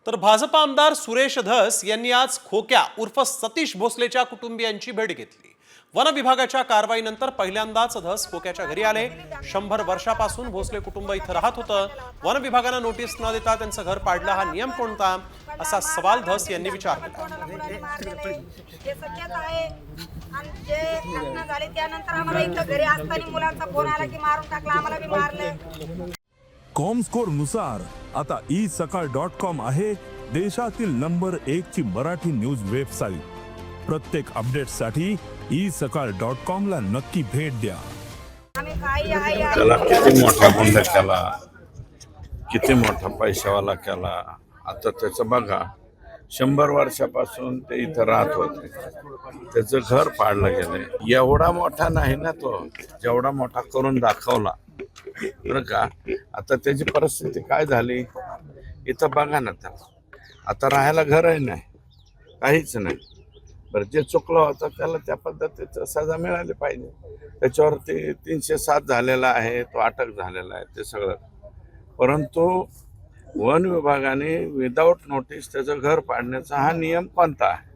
तर भाजपा आमदार सुरेश धस यांनी आज खोक्या उर्फ सतीश भोसलेच्या कुटुंबियांची भेट घेतली। वन विभागाच्या कारवाईनंतर पहिल्यांदाच धस खोक्याच्या घरी आले। 100 वर्षापासून भोसले कुटुंब इथं राहत होतं। वन विभागानं नोटीस न देता त्यांचं घर पाडलं, हा नियम कोणता, असा सवाल धस यांनी विचारला। कॉमस्कोर नुसार आता isakal.com आहे देशातील नंबर 1 ची मराठी न्यूज वेबसाईट। प्रत्येक अपडेटसाठी isakal.com ला नक्की भेट द्या। त्याला किती मोठा गुंड केला, किती मोठा पैशावाला केला, आता त्याचं बघा। 100 वर्षापासून ते इथं राहत होते, त्याचं घर पाडलं गेलंय। एवढा मोठा नाही ना तो, जेवढा मोठा करून दाखवला बरं का। आता त्याची परिस्थिती काय झाली इथं बघा ना, आता राहायला घरही नाही, काहीच नाही। बरं, जे चुकलं होतं त्याला त्या पद्धतीचं सजा मिळाली पाहिजे। त्याच्यावरती 307 झालेला आहे, तो अटक झालेला आहे, ते सगळं। परंतु वन विभागाने विदाऊट नोटीस त्याचं घर पाडण्याचा हा नियम कोणता आहे?